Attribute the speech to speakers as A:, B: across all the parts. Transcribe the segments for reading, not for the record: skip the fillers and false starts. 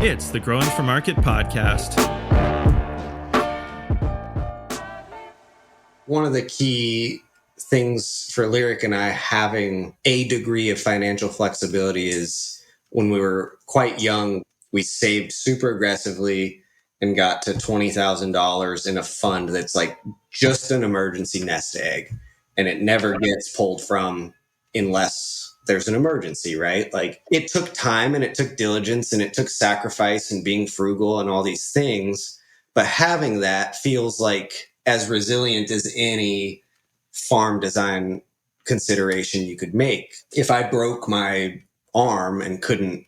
A: It's the Growing for Market podcast.
B: One of the key things for Lyric and I having a degree of financial flexibility is when we were quite young, we saved super aggressively and got to $20,000 in a fund that's like just an emergency nest egg. And it never gets pulled from unless there's an emergency, right? Like it took time and it took diligence and it took sacrifice and being frugal and all these things. But having that feels like as resilient as any farm design consideration you could make. If I broke my arm and couldn't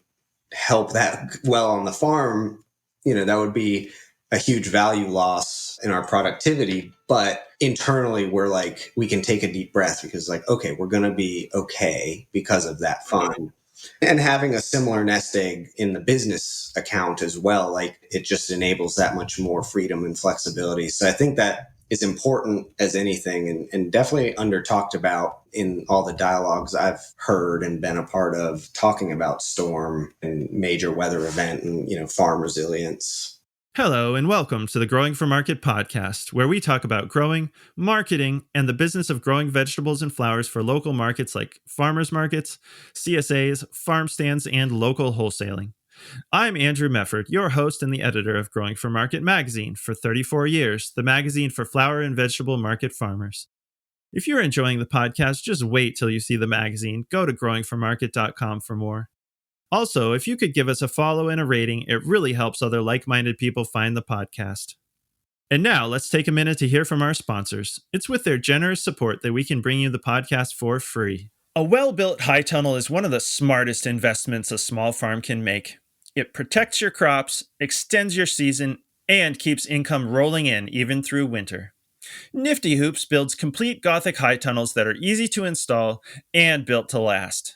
B: help that well on the farm, that would be a huge value loss in our productivity. But internally, we're like, we can take a deep breath because okay, we're going to be okay because of that fund. And having a similar nest egg in the business account as well, like it just enables that much more freedom and flexibility. So I think that is important as anything and definitely under talked about in all the dialogues I've heard and been a part of talking about storm and major weather event and, farm resilience.
A: Hello and welcome to the Growing for Market podcast, where we talk about growing, marketing, and the business of growing vegetables and flowers for local markets like farmers markets, CSAs, farm stands, and local wholesaling. I'm Andrew Mefford, your host and the editor of Growing for Market magazine for 34 years, the magazine for flower and vegetable market farmers. If you're enjoying the podcast, just wait till you see the magazine. Go to growingformarket.com for more. Also, if you could give us a follow and a rating, it really helps other like-minded people find the podcast. And now, let's take a minute to hear from our sponsors. It's with their generous support that we can bring you the podcast for free. A well-built high tunnel is one of the smartest investments a small farm can make. It protects your crops, extends your season, and keeps income rolling in even through winter. Nifty Hoops builds complete Gothic high tunnels that are easy to install and built to last.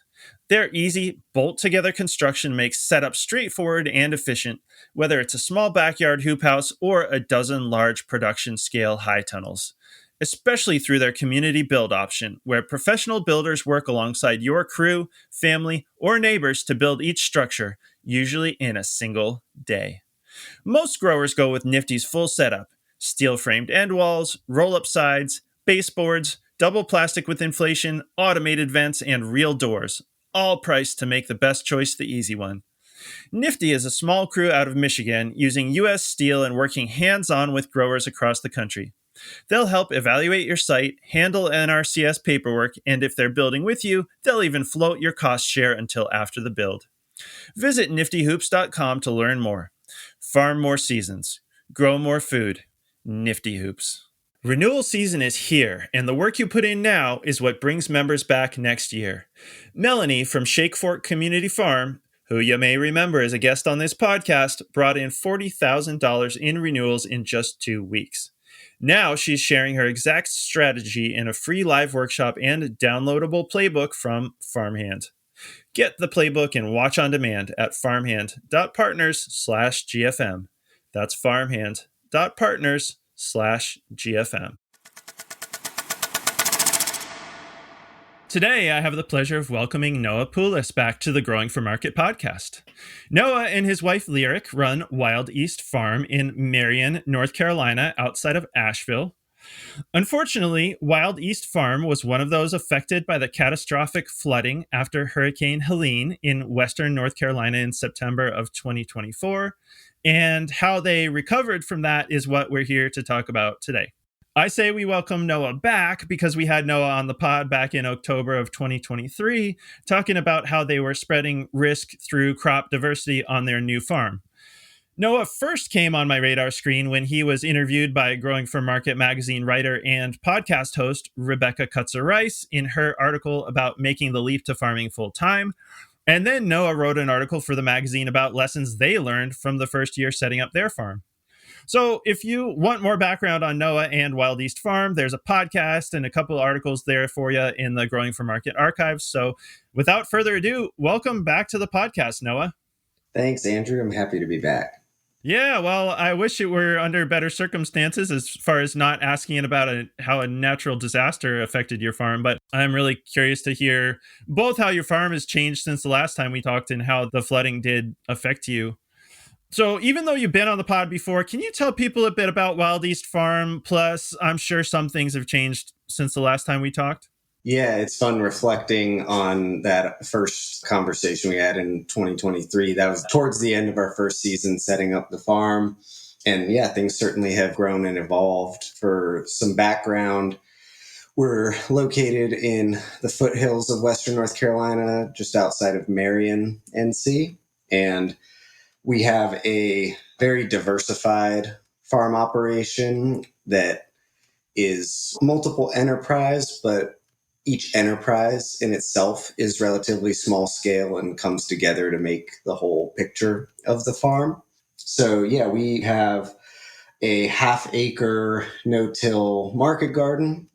A: Their easy, bolt-together construction makes setup straightforward and efficient, whether it's a small backyard hoop house or a dozen large production-scale high tunnels, especially through their community build option, where professional builders work alongside your crew, family, or neighbors to build each structure, usually in a single day. Most growers go with Nifty's full setup: steel-framed end walls, roll-up sides, baseboards, double plastic with inflation, automated vents, and real doors, all priced to make the best choice the easy one. Nifty is a small crew out of Michigan using U.S. steel and working hands-on with growers across the country. They'll help evaluate your site, handle NRCS paperwork, and if they're building with you, they'll even float your cost share until after the build. Visit niftyhoops.com to learn more. Farm more seasons. Grow more food. Nifty Hoops. Renewal season is here, and the work you put in now is what brings members back next year. Melanie from Shake Fork Community Farm, who you may remember as a guest on this podcast, brought in $40,000 in renewals in just 2 weeks. Now she's sharing her exact strategy in a free live workshop and downloadable playbook from Farmhand. Get the playbook and watch on demand at farmhand.partners/GFM. That's farmhand.partners/GFM. Today, I have the pleasure of welcoming Noah Poulos back to the Growing for Market podcast. Noah and his wife Lyric run Wild East Farm in Marion, North Carolina, outside of Asheville. Unfortunately, Wild East Farm was one of those affected by the catastrophic flooding after Hurricane Helene in western North Carolina in September of 2024, and how they recovered from that is what we're here to talk about today. I say we welcome Noah back because we had Noah on the pod back in October of 2023 talking about how they were spreading risk through crop diversity on their new farm. Noah first came on my radar screen when he was interviewed by Growing for Market magazine writer and podcast host Rebecca Kutzer-Rice in her article about making the leap to farming full-time. And then Noah wrote an article for the magazine about lessons they learned from the first year setting up their farm. So if you want more background on Noah and Wild East Farm, there's a podcast and a couple articles there for you in the Growing for Market archives. So without further ado, welcome back to the podcast, Noah.
B: Thanks, Andrew. I'm happy to be back.
A: Yeah, well, I wish it were under better circumstances as far as not asking about how a natural disaster affected your farm, but I'm really curious to hear both how your farm has changed since the last time we talked and how the flooding did affect you. So, even though you've been on the pod before, can you tell people a bit about Wild East Farm? Plus, I'm sure some things have changed since the last time we talked.
B: Yeah, it's fun reflecting on that first conversation we had in 2023. That was towards the end of our first season setting up the farm. And yeah, things certainly have grown and evolved. For some background, we're located in the foothills of Western North Carolina, just outside of Marion, NC. And we have a very diversified farm operation that is multiple enterprise, but each enterprise in itself is relatively small scale and comes together to make the whole picture of the farm. So, yeah, we have a half-acre no-till market garden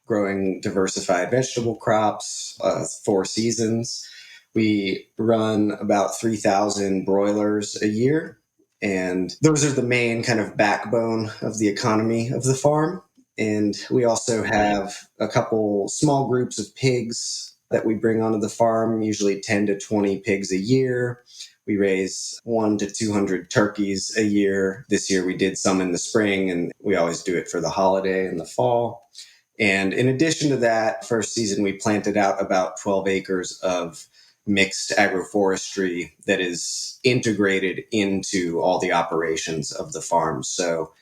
B: growing diversified vegetable crops, 4 seasons. We run about 3,000 broilers a year, and those are the main kind of backbone of the economy of the farm. And we also have a couple small groups of pigs that we bring onto the farm, usually 10 to 20 pigs a year. We raise 1 to 200 turkeys a year. This year we did some in the spring, and we always do it for the holiday in the fall. And in addition to that, first season we planted out about 12 acres of mixed agroforestry that is integrated into all the operations of the farm. So,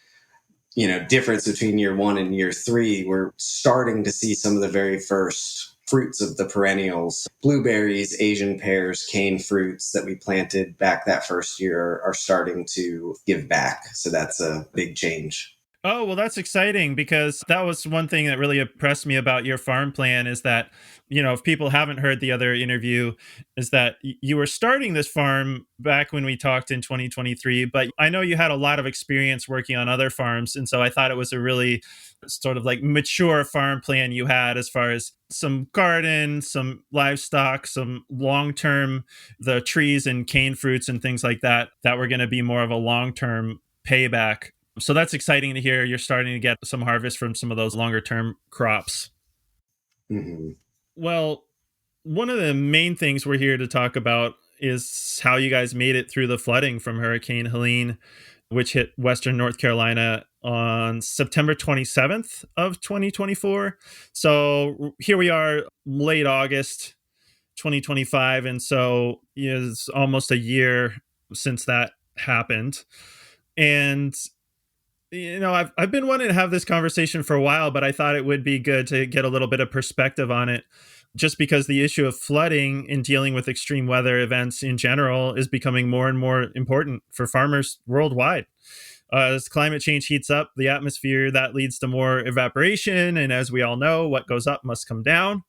B: difference between year 1 and year 3, we're starting to see some of the very first fruits of the perennials. Blueberries, Asian pears, cane fruits that we planted back that first year are starting to give back. So that's a big change.
A: Oh, well, that's exciting because that was one thing that really impressed me about your farm plan is that, if people haven't heard the other interview, is that you were starting this farm back when we talked in 2023, but I know you had a lot of experience working on other farms. And so I thought it was a really sort of like mature farm plan you had as far as some garden, some livestock, some long term, the trees and cane fruits and things like that were going to be more of a long term payback. So that's exciting to hear. You're starting to get some harvest from some of those longer term crops.
B: Mm-hmm.
A: Well, one of the main things we're here to talk about is how you guys made it through the flooding from Hurricane Helene, which hit Western North Carolina on September 27th of 2024. So here we are, late August 2025. And so it's almost a year since that happened. And I've been wanting to have this conversation for a while, but I thought it would be good to get a little bit of perspective on it, just because the issue of flooding and dealing with extreme weather events in general is becoming more and more important for farmers worldwide. As climate change heats up the atmosphere, that leads to more evaporation, and as we all know, what goes up must come down,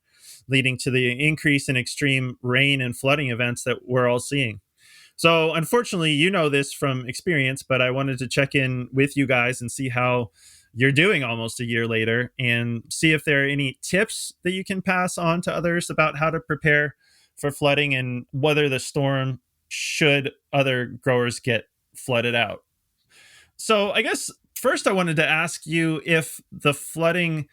A: leading to the increase in extreme rain and flooding events that we're all seeing. So, unfortunately, you know this from experience, but I wanted to check in with you guys and see how you're doing almost a year later and see if there are any tips that you can pass on to others about how to prepare for flooding and whether the storm should other growers get flooded out. So, I guess first I wanted to ask you if the flooding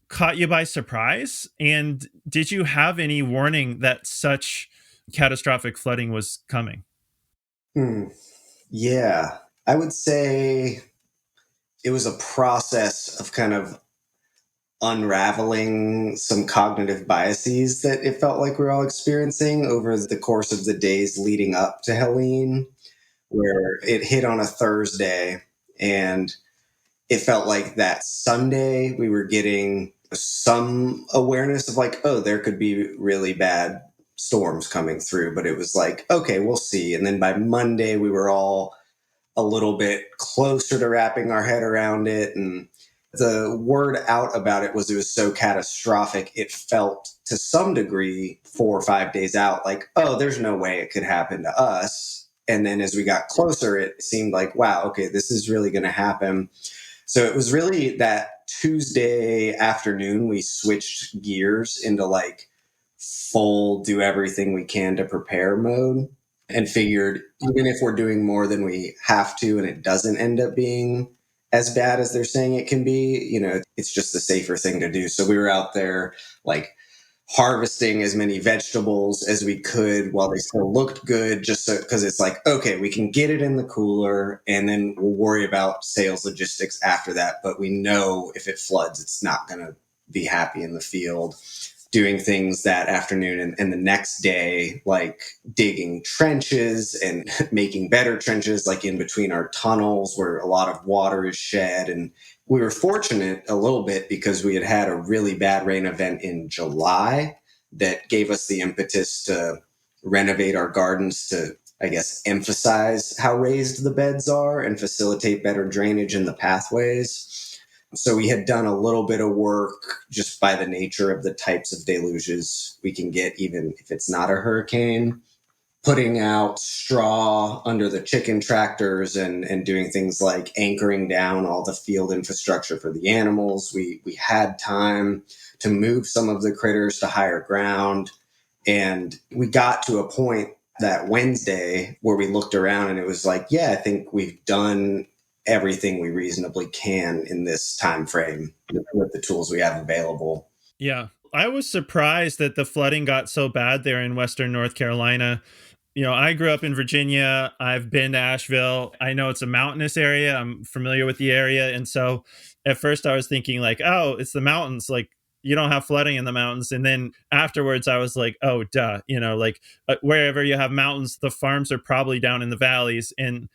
A: caught you by surprise, and did you have any warning that such catastrophic flooding was coming?
B: Hmm. Yeah, I would say it was a process of kind of unraveling some cognitive biases that it felt like we were all experiencing over the course of the days leading up to Helene, where it hit on a Thursday, and it felt like that Sunday we were getting some awareness of like, oh, there could be really bad storms coming through, but it was like, okay, we'll see. And then by Monday, we were all a little bit closer to wrapping our head around it. And the word out about it was so catastrophic. It felt to some degree 4 or 5 days out like, oh, there's no way it could happen to us. And then as we got closer, it seemed like, wow, okay, this is really going to happen. So it was really that Tuesday afternoon, we switched gears into like full do everything we can to prepare mode and figured even if we're doing more than we have to and it doesn't end up being as bad as they're saying it can be, it's just the safer thing to do. So we were out there like harvesting as many vegetables as we could while they still looked good, just so because it's like, okay, we can get it in the cooler and then we'll worry about sales logistics after that. But we know if it floods, it's not going to be happy in the field. Doing things that afternoon and the next day, like digging trenches and making better trenches, like in between our tunnels where a lot of water is shed. And we were fortunate a little bit because we had had a really bad rain event in July that gave us the impetus to renovate our gardens to, I guess, emphasize how raised the beds are and facilitate better drainage in the pathways. So we had done a little bit of work just by the nature of the types of deluges we can get, even if it's not a hurricane, putting out straw under the chicken tractors and doing things like anchoring down all the field infrastructure for the animals. We had time to move some of the critters to higher ground. And we got to a point that Wednesday where we looked around and it was like, yeah, I think we've done everything we reasonably can in this time frame with the tools we have available.
A: Yeah. I was surprised that the flooding got so bad there in Western North Carolina. I grew up in Virginia. I've been to Asheville. I know it's a mountainous area. I'm familiar with the area. And so at first I was thinking, like, oh, it's the mountains. Like, you don't have flooding in the mountains. And then afterwards I was like, oh, duh. Wherever you have mountains, the farms are probably down in the valleys. And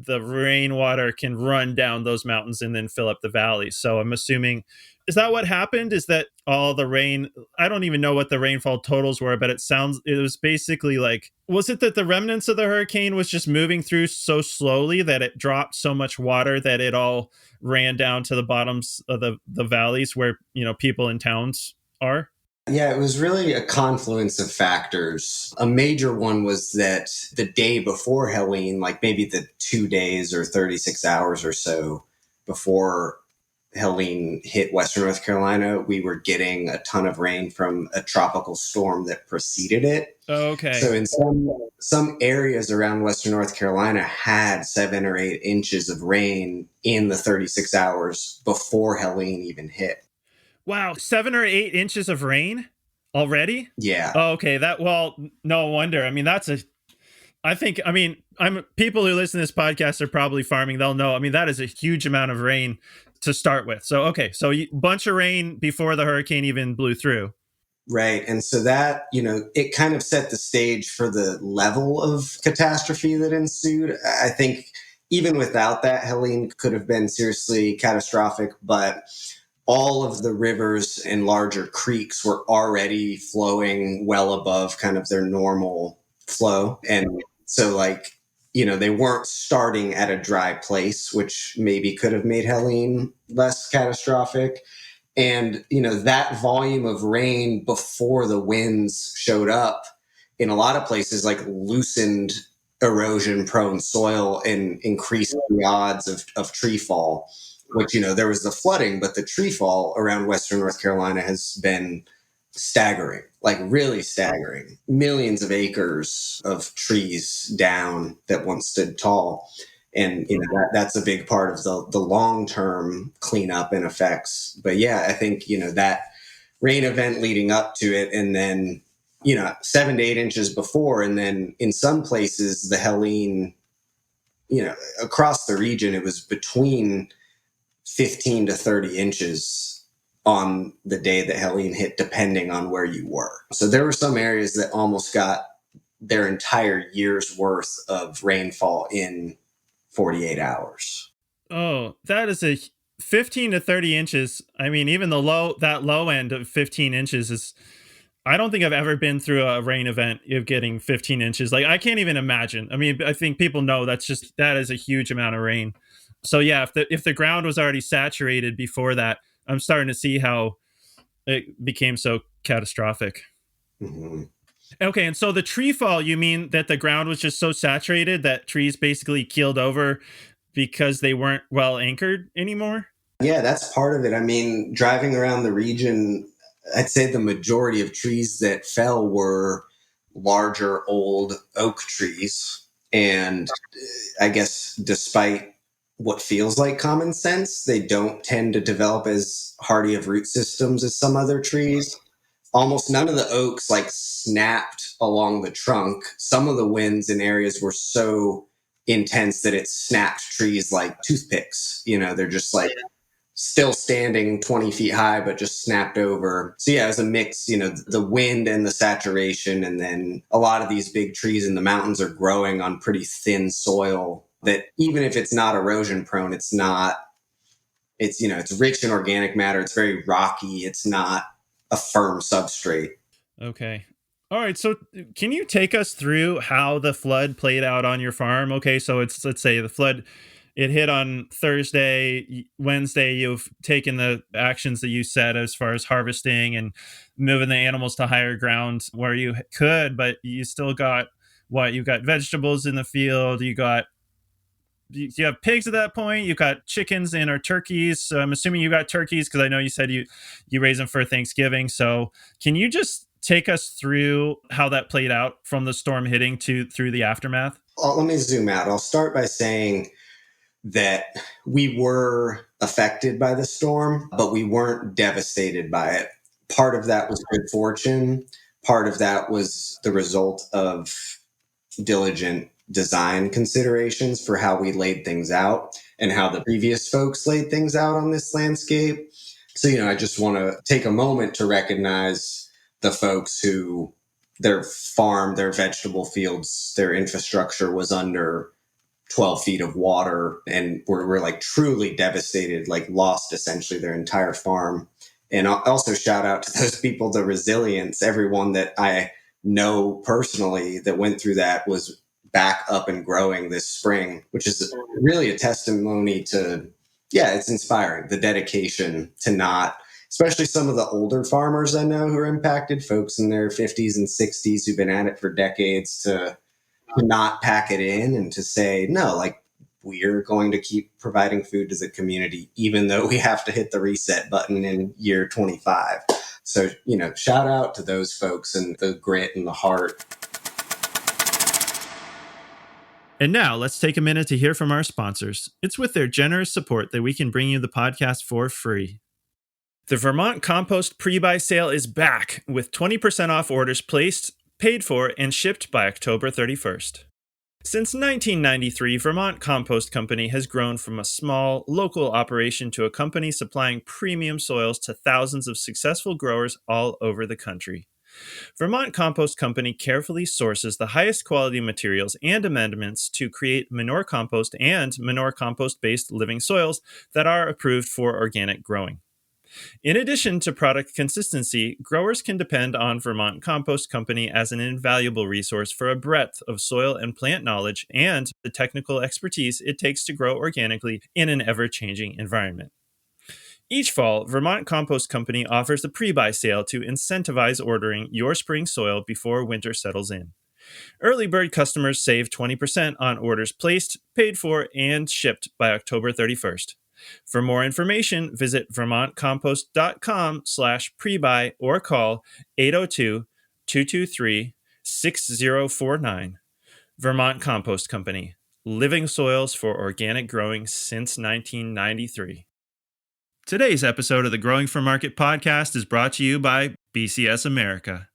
A: the rainwater can run down those mountains and then fill up the valleys. So I'm assuming, is that what happened? Is that all the rain? I don't even know what the rainfall totals were, but it was basically like, was it that the remnants of the hurricane was just moving through so slowly that it dropped so much water that it all ran down to the bottoms of the valleys where, people in towns are?
B: Yeah, it was really a confluence of factors. A major one was that the day before Helene, like maybe the 2 days or 36 hours or so before Helene hit Western North Carolina, we were getting a ton of rain from a tropical storm that preceded it.
A: Okay.
B: So in some areas around Western North Carolina had 7 or 8 inches of rain in the 36 hours before Helene even hit.
A: Wow, 7 or 8 inches of rain already?
B: Yeah.
A: Oh, okay, no wonder. I mean, I'm people who listen to this podcast are probably farming. They'll know. I mean, that is a huge amount of rain to start with. So, okay, so bunch of rain before the hurricane even blew through.
B: Right. And so that, it kind of set the stage for the level of catastrophe that ensued. I think even without that, Helene could have been seriously catastrophic, but all of the rivers and larger creeks were already flowing well above kind of their normal flow. And so, like, they weren't starting at a dry place, which maybe could have made Helene less catastrophic. And, that volume of rain before the winds showed up in a lot of places, like loosened erosion prone soil and increased the odds of tree fall, which, there was the flooding, but the tree fall around Western North Carolina has been staggering, like really staggering. Millions of acres of trees down that once stood tall. And that's a big part of the long term cleanup and effects. But yeah, I think that rain event leading up to it, and then 7 to 8 inches before, and then in some places the Helene, across the region, it was between 15 to 30 inches on the day that Helene hit, depending on where you were. So there were some areas that almost got their entire year's worth of rainfall in 48 hours.
A: Oh, that is 15 to 30 inches. I mean, even that low end of 15 inches is, I don't think I've ever been through a rain event of getting 15 inches. Like, I can't even imagine. I mean, I think people know that is a huge amount of rain. So yeah, if the ground was already saturated before that, I'm starting to see how it became so catastrophic.
B: Mm-hmm.
A: Okay, and so the tree fall, you mean that the ground was just so saturated that trees basically keeled over because they weren't well anchored anymore?
B: Yeah, that's part of it. I mean, driving around the region, I'd say the majority of trees that fell were larger old oak trees. And I guess despite what feels like common sense, they don't tend to develop as hardy of root systems as some other trees. almost none of the oaks like snapped along the trunk. Some of the winds in areas were so intense that it snapped trees like toothpicks. They're just like still standing 20 feet high, but just snapped over. So yeah, it was a mix, the wind and the saturation. And then a lot of these big trees in the mountains are growing on pretty thin soil that even if it's not erosion prone, it's rich in organic matter. It's very rocky. It's not a firm substrate.
A: Okay. All right. So, can you take us through how the flood played out on your farm? Okay. So, let's say the flood, it hit on Thursday, Wednesday. You've taken the actions that you said as far as harvesting and moving the animals to higher ground where you could, but you still got what? You got vegetables in the field. You have pigs at that point. You got chickens and or turkeys. So I'm assuming you got turkeys because I know you said you raise them for Thanksgiving. So can you just take us through how that played out from the storm hitting to through the aftermath?
B: Let me zoom out. I'll start by saying that we were affected by the storm, but we weren't devastated by it. Part of that was good fortune. Part of that was the result of diligent design considerations for how we laid things out and how the previous folks laid things out on this landscape. So, I just want to take a moment to recognize the folks who their farm, their vegetable fields, their infrastructure was under 12 feet of water and were like truly devastated, like lost essentially their entire farm. And also shout out to those people, the resilience. Everyone that I know personally that went through that was back up and growing this spring, which is really a testimony to, yeah, it's inspiring. The dedication to not, especially some of the older farmers I know who are impacted, folks in their 50s and 60s who've been at it for decades, to not pack it in and to say, no, like we're going to keep providing food to the community, even though we have to hit the reset button in year 25. So, shout out to those folks and the grit and the heart.
A: And now let's take a minute to hear from our sponsors. It's with their generous support that we can bring you the podcast for free. The Vermont Compost Pre-Buy Sale is back with 20% off orders placed, paid for, and shipped by October 31st. Since 1993, Vermont Compost Company has grown from a small, local operation to a company supplying premium soils to thousands of successful growers all over the country. Vermont Compost Company carefully sources the highest quality materials and amendments to create manure compost and manure compost-based living soils that are approved for organic growing. In addition to product consistency, growers can depend on Vermont Compost Company as an invaluable resource for a breadth of soil and plant knowledge and the technical expertise it takes to grow organically in an ever-changing environment. Each fall, Vermont Compost Company offers a pre-buy sale to incentivize ordering your spring soil before winter settles in. Early bird customers save 20% on orders placed, paid for, and shipped by October 31st. For more information, visit vermontcompost.com/prebuy or call 802-223-6049. Vermont Compost Company, living soils for organic growing since 1993. Today's episode of the Growing for Market podcast is brought to you by BCS America.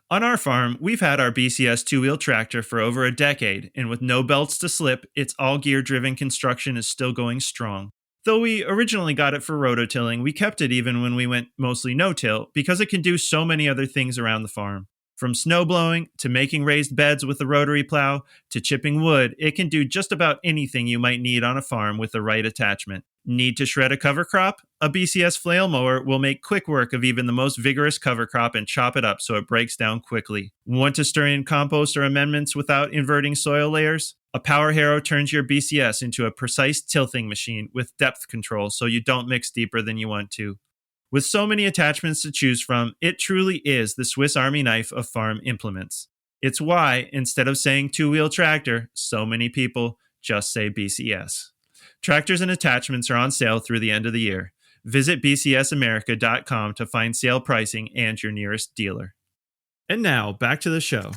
A: On our farm, we've had our BCS two-wheel tractor for over a decade, and with no belts to slip, its all-gear-driven construction is still going strong. Though we originally got it for rototilling, we kept it even when we went mostly no-till because it can do so many other things around the farm. From snow blowing to making raised beds with the rotary plow to chipping wood, it can do just about anything you might need on a farm with the right attachment. Need to shred a cover crop? A BCS flail mower will make quick work of even the most vigorous cover crop and chop it up so it breaks down quickly. Want to stir in compost or amendments without inverting soil layers? A power harrow turns your BCS into a precise tilthing machine with depth control so you don't mix deeper than you want to. With so many attachments to choose from, it truly is the Swiss Army knife of farm implements. It's why, instead of saying two-wheel tractor, so many people just say BCS. Tractors and attachments are on sale through the end of the year. Visit bcsamerica.com to find sale pricing and your nearest dealer. And now, back to the show.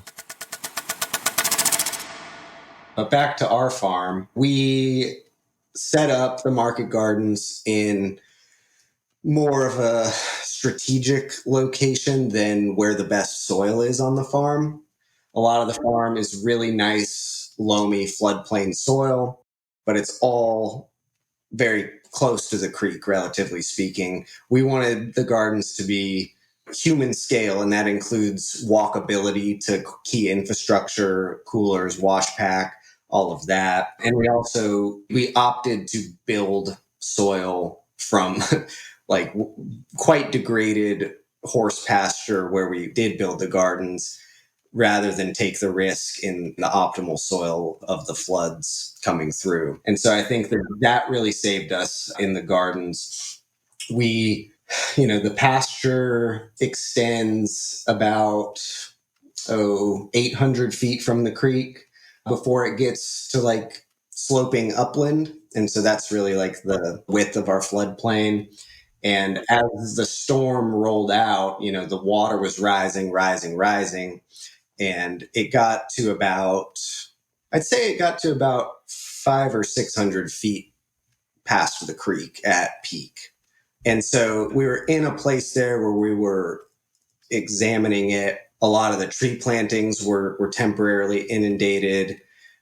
B: But back to our farm, we set up the market gardens in more of a strategic location than where the best soil is on the farm. A lot of the farm is really nice, loamy floodplain soil, but it's all very close to the creek, relatively speaking. We wanted the gardens to be human scale, and that includes walkability to key infrastructure, coolers, wash pack, all of that. And we opted to build soil from like quite degraded horse pasture where we did build the gardens, rather than take the risk in the optimal soil of the floods coming through. And so I think that really saved us in the gardens. The pasture extends about 800 feet from the creek before it gets to like sloping upland. And so that's really like the width of our floodplain. And as the storm rolled out, the water was rising, rising, rising. And I'd say it got to about 500 or 600 feet past the creek at peak. And so we were in a place there where we were examining it. A lot of the tree plantings were temporarily inundated,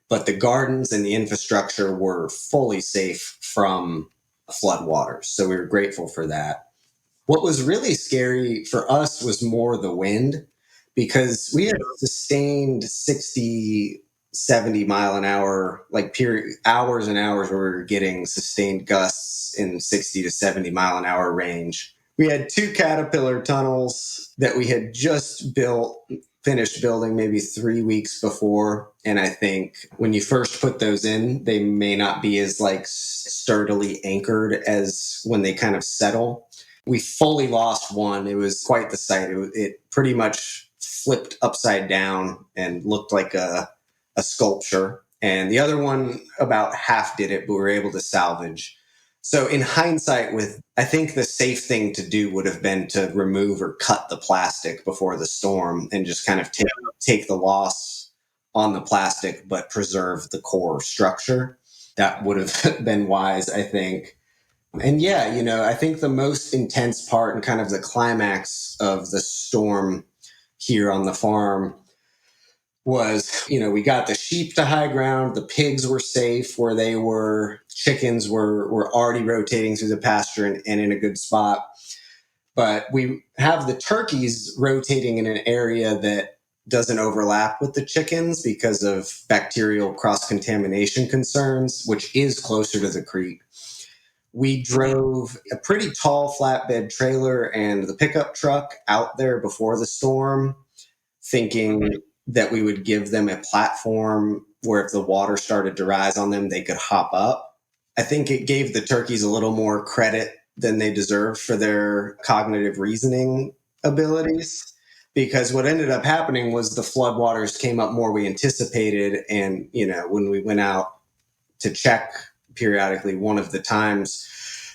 B: but the gardens and the infrastructure were fully safe from floodwaters. So we were grateful for that. What was really scary for us was more the wind, because we had sustained 60, 70 mile an hour, like period, hours and hours where we were getting sustained gusts in 60 to 70 mile an hour range. We had 2 Caterpillar tunnels that we had just finished building maybe 3 weeks before. And I think when you first put those in, they may not be as like sturdily anchored as when they kind of settle. We fully lost one. It was quite the sight. It pretty much flipped upside down and looked like a sculpture. And the other one about half did it, but we were able to salvage. So in hindsight, I think the safe thing to do would have been to remove or cut the plastic before the storm and just kind of take the loss on the plastic, but preserve the core structure. That would have been wise, I think. And yeah, I think the most intense part and kind of the climax of the storm here on the farm was, we got the sheep to high ground, the pigs were safe where they were, chickens were already rotating through the pasture and in a good spot. But we have the turkeys rotating in an area that doesn't overlap with the chickens because of bacterial cross-contamination concerns, which is closer to the creek. We drove a pretty tall flatbed trailer and the pickup truck out there before the storm, thinking that we would give them a platform where if the water started to rise on them, they could hop up. I think it gave the turkeys a little more credit than they deserved for their cognitive reasoning abilities, because what ended up happening was the floodwaters came up more we anticipated. And, when we went out to check periodically, one of the times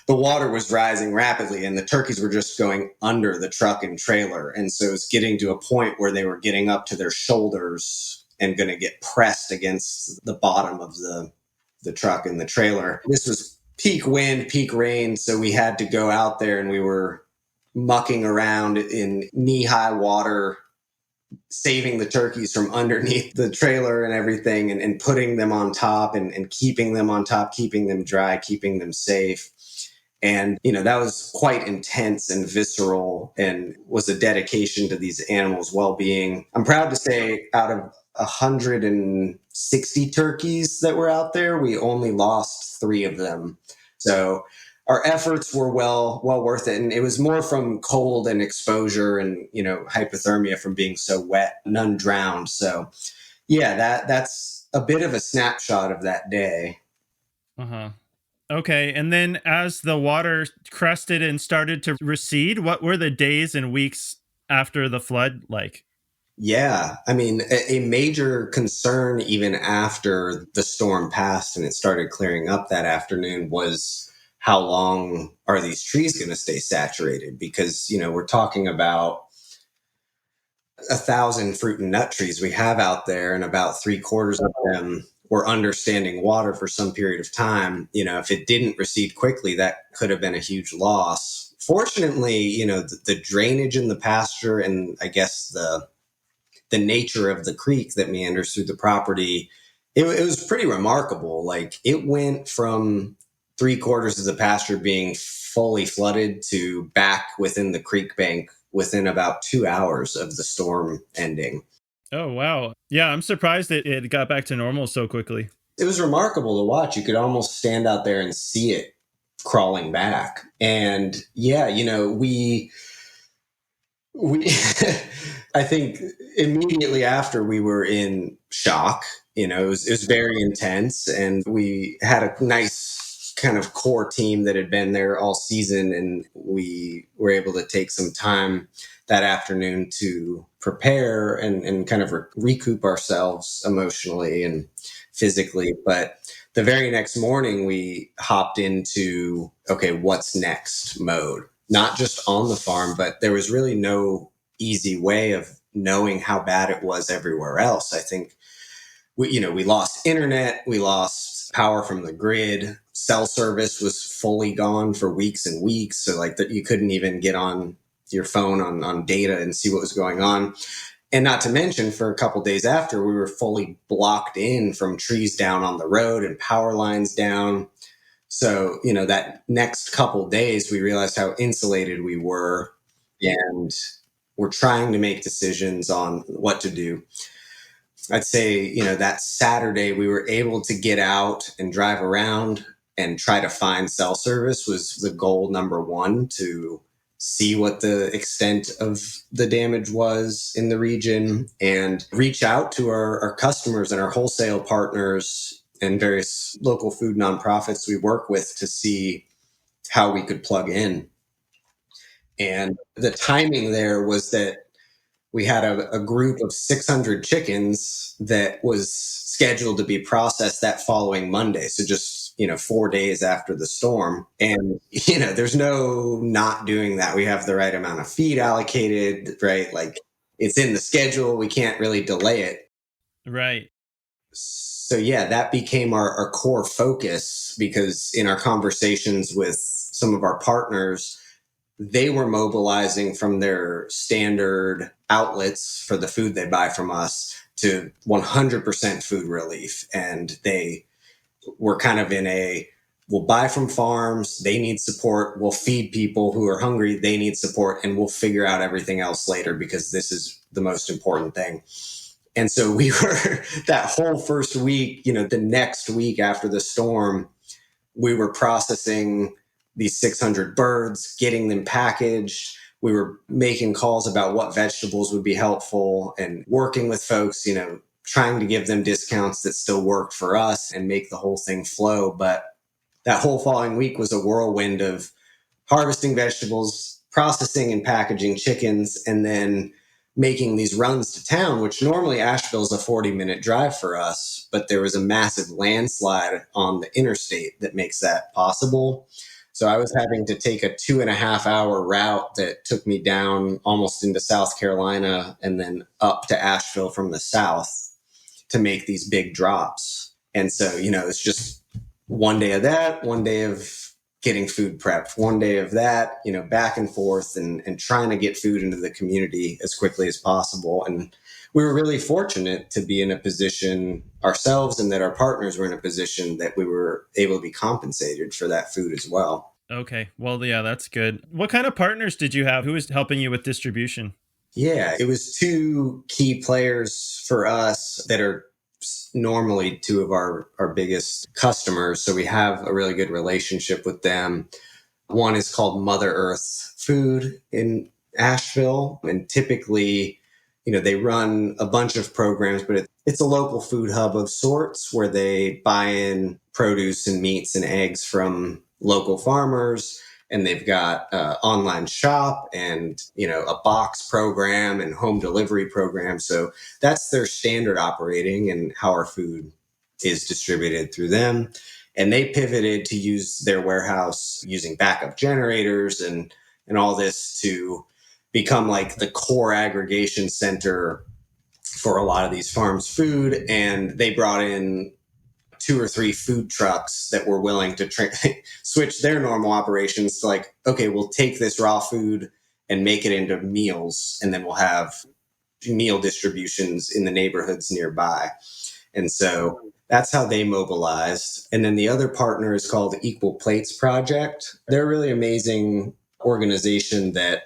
B: the water was rising rapidly and the turkeys were just going under the truck and trailer. And so it's getting to a point where they were getting up to their shoulders and going to get pressed against the bottom of the truck and the trailer. This was peak wind, peak rain. So we had to go out there and we were mucking around in knee-high water, saving the turkeys from underneath the trailer and everything, and putting them on top and keeping them on top, keeping them dry, keeping them safe. And, that was quite intense and visceral and was a dedication to these animals' well-being. I'm proud to say out of 160 turkeys that were out there, we only lost 3 of them. So our efforts were well worth it. And it was more from cold and exposure and, hypothermia from being so wet. None drowned. So yeah, that's a bit of a snapshot of that day.
A: Uh-huh. Okay, and then as the water crested and started to recede, what were the days and weeks after the flood like?
B: Yeah, I mean, a major concern even after the storm passed and it started clearing up that afternoon was how long are these trees going to stay saturated? Because, we're talking about 1,000 fruit and nut trees we have out there, and about 3/4 of them were understanding water for some period of time. If it didn't recede quickly, that could have been a huge loss Fortunately, the drainage in the pasture, and I guess the nature of the creek that meanders through the property, it was pretty remarkable. Like, it went from 3/4 of the pasture being fully flooded to back within the creek bank within about 2 hours of the storm ending.
A: Oh, wow. Yeah, I'm surprised it got back to normal so quickly.
B: It was remarkable to watch. You could almost stand out there and see it crawling back. And yeah, we I think immediately after, we were in shock. It was very intense, and we had a nice kind of core team that had been there all season, and we were able to take some time that afternoon to prepare and kind of recoup ourselves emotionally and physically. But the very next morning, we hopped into, okay, what's next mode, not just on the farm, but there was really no easy way of knowing how bad it was everywhere else. I think we lost internet, we lost power from the grid, cell service was fully gone for weeks and weeks. So like that, you couldn't even get on your phone on data and see what was going on. And not to mention, for a couple days after, we were fully blocked in from trees down on the road and power lines down. So, that next couple days, we realized how insulated we were, and we're trying to make decisions on what to do. I'd say, that Saturday, we were able to get out and drive around and try to find cell service was the goal number one, to see what the extent of the damage was in the region and reach out to our customers and our wholesale partners and various local food nonprofits we work with to see how we could plug in. And the timing there was that we had a group of 600 chickens that was scheduled to be processed that following Monday. So just, 4 days after the storm. And, there's no not doing that. We have the right amount of feed allocated, right? Like, it's in the schedule. We can't really delay it.
A: Right.
B: So yeah, that became our core focus, because in our conversations with some of our partners, they were mobilizing from their standard outlets for the food they buy from us to 100% food relief. And they were kind of in we'll buy from farms, they need support, we'll feed people who are hungry, they need support, and we'll figure out everything else later, because this is the most important thing. And so we were that whole first week, the next week after the storm, we were processing these 600 birds, getting them packaged. We were making calls about what vegetables would be helpful and working with folks, trying to give them discounts that still worked for us and make the whole thing flow. But that whole following week was a whirlwind of harvesting vegetables, processing and packaging chickens, and then making these runs to town, which normally Asheville's a 40-minute drive for us, but there was a massive landslide on the interstate that makes that possible. So I was having to take a 2.5 hour route that took me down almost into South Carolina and then up to Asheville from the south to make these big drops. And so, it's just one day of that, one day of getting food prepped, one day of that, back and forth, and trying to get food into the community as quickly as possible. And we were really fortunate to be in a position ourselves, and that our partners were in a position that we were able to be compensated for that food as well.
A: Okay. Well, yeah, that's good. What kind of partners did you have? Who was helping you with distribution?
B: Yeah, it was two key players for us that are normally two of our biggest customers. So we have a really good relationship with them. One is called Mother Earth Food in Asheville. And typically, they run a bunch of programs, but it's a local food hub of sorts where they buy in produce and meats and eggs from local farmers. And they've got online shop and, a box program and home delivery program. So that's their standard operating and how our food is distributed through them. And they pivoted to use their warehouse using backup generators and all this to become like the core aggregation center for a lot of these farms' food. And they brought in two or three food trucks that were willing to switch their normal operations to like, okay, we'll take this raw food and make it into meals, and then we'll have meal distributions in the neighborhoods nearby. And so that's how they mobilized. And then the other partner is called Equal Plates Project. They're a really amazing organization that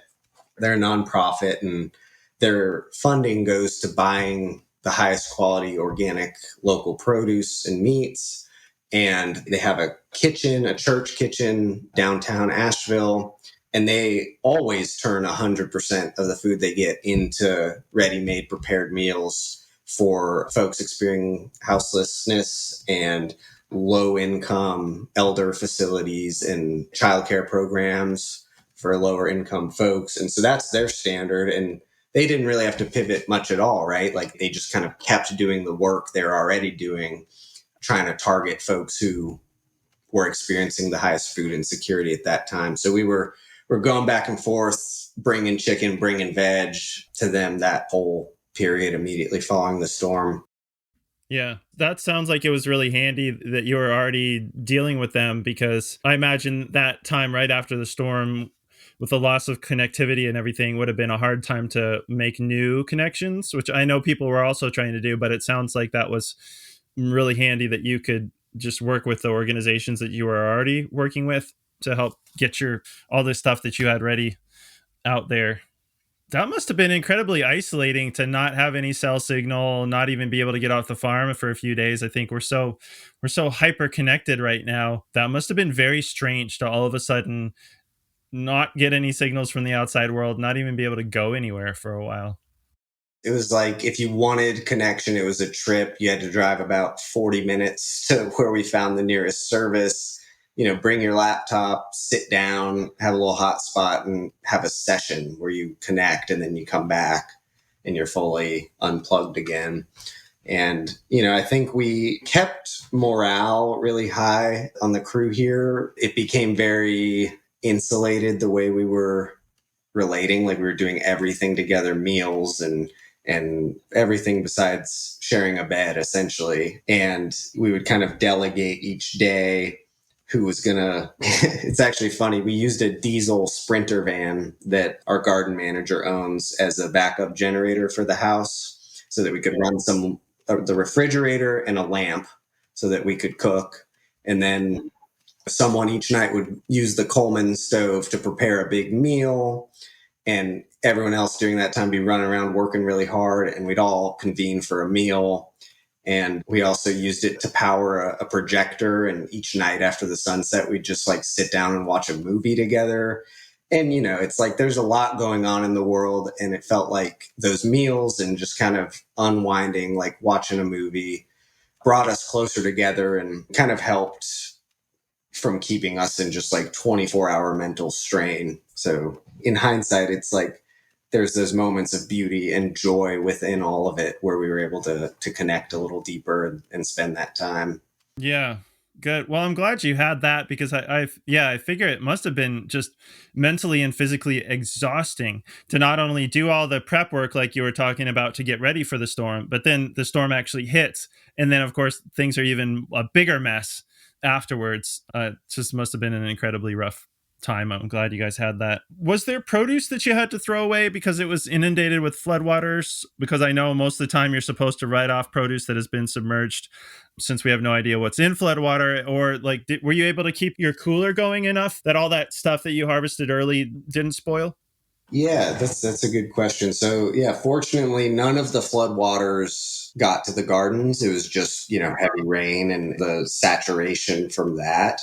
B: they're a nonprofit, and their funding goes to buying the highest quality organic local produce and meats. And they have a kitchen, a church kitchen downtown Asheville. And they always turn 100% of the food they get into ready made prepared meals for folks experiencing houselessness and low income elder facilities and childcare programs for lower income folks. And so that's their standard. And they didn't really have to pivot much at all, right? Like they just kind of kept doing the work they're already doing, trying to target folks who were experiencing the highest food insecurity at that time. So we're going back and forth, bringing chicken, bringing veg to them that whole period immediately following the storm.
A: Yeah, that sounds like it was really handy that you were already dealing with them, because I imagine that time right after the storm, with the loss of connectivity and everything, would have been a hard time to make new connections, which I know people were also trying to do, but it sounds like that was really handy that you could just work with the organizations that you were already working with to help get your all this stuff that you had ready out there. That must have been incredibly isolating to not have any cell signal, not even be able to get off the farm for a few days. I think we're so hyper connected right now. That must have been very strange to all of a sudden not get any signals from the outside world, not even be able to go anywhere for a while.
B: It was like if you wanted connection, it was a trip. You had to drive about 40 minutes to where we found the nearest service. Bring your laptop, sit down, have a little hotspot, and have a session where you connect, and then you come back and you're fully unplugged again. And, I think we kept morale really high on the crew here. It became very insulated the way we were relating, like we were doing everything together, meals and everything besides sharing a bed essentially. And we would kind of delegate each day who was gonna it's actually funny, we used a diesel sprinter van that our garden manager owns as a backup generator for the house, so that we could run the refrigerator and a lamp so that we could cook. And then someone each night would use the Coleman stove to prepare a big meal, and everyone else during that time be running around working really hard, and we'd all convene for a meal. And we also used it to power a projector, and each night after the sunset we'd just like sit down and watch a movie together. And it's like there's a lot going on in the world, and it felt like those meals and just kind of unwinding, like watching a movie, brought us closer together and kind of helped from keeping us in just like 24-hour mental strain. So in hindsight, it's like there's those moments of beauty and joy within all of it where we were able to connect a little deeper and spend that time.
A: Yeah. Good. Well, I'm glad you had that, because I figure it must have been just mentally and physically exhausting to not only do all the prep work like you were talking about to get ready for the storm, but then the storm actually hits. And then, of course, things are even a bigger mess afterwards. It just must have been an incredibly rough time. I'm glad you guys had that. Was there produce that you had to throw away because it was inundated with floodwaters? Because I know most of the time you're supposed to write off produce that has been submerged, since we have no idea what's in floodwater. Or like, were you able to keep your cooler going enough that all that stuff that you harvested early didn't spoil?
B: Yeah, that's a good question. So yeah, fortunately, none of the floodwaters got to the gardens. It was just heavy rain and the saturation from that.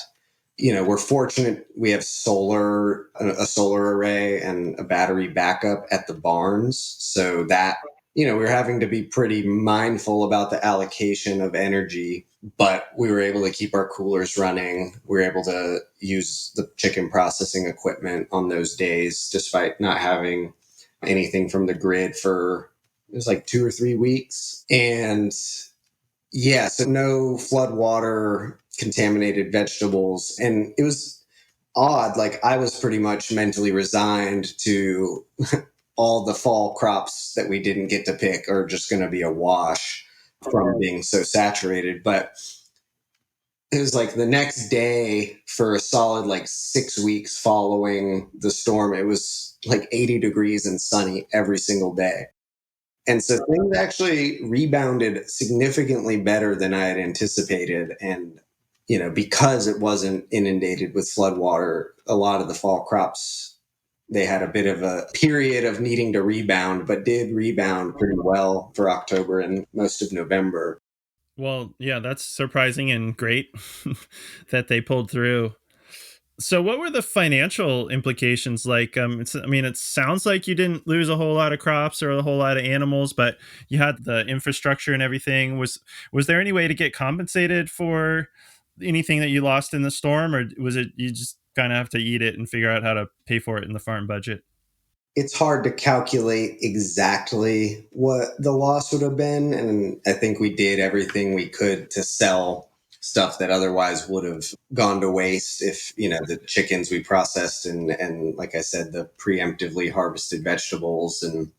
B: We're fortunate we have a solar array and a battery backup at the barns. So that, we're having to be pretty mindful about the allocation of energy, but we were able to keep our coolers running. We were able to use the chicken processing equipment on those days, despite not having anything from the grid for, it was like 2 or 3 weeks. And yeah, so no floodwater, contaminated vegetables. And it was odd. Like I was pretty much mentally resigned to all the fall crops that we didn't get to pick are just going to be a wash from being so saturated. But it was like the next day for a solid like 6 weeks following the storm. It was like 80 degrees and sunny every single day. And so things actually rebounded significantly better than I had anticipated. And, because it wasn't inundated with flood water, a lot of the fall crops, they had a bit of a period of needing to rebound, but did rebound pretty well for October and most of November.
A: Well, yeah, that's surprising and great that they pulled through. So, what were the financial implications like? I mean, it sounds like you didn't lose a whole lot of crops or a whole lot of animals, but you had the infrastructure and everything. Was there any way to get compensated for anything that you lost in the storm, or was it you just kind of have to eat it and figure out how to pay for it in the farm budget?
B: It's hard to calculate exactly what the loss would have been. And I think we did everything we could to sell stuff that otherwise would have gone to waste if, the chickens we processed and like I said, the preemptively harvested vegetables. And,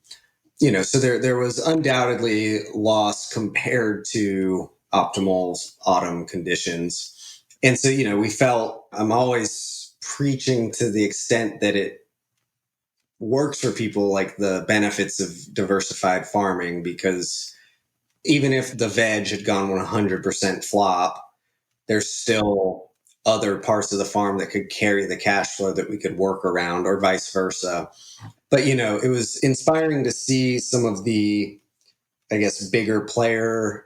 B: so there was undoubtedly loss compared to optimal autumn conditions. And so, we felt I'm always preaching to the extent that it works for people like the benefits of diversified farming, because even if the veg had gone 100% flop, there's still other parts of the farm that could carry the cash flow that we could work around, or vice versa. But it was inspiring to see some of the, I guess, bigger player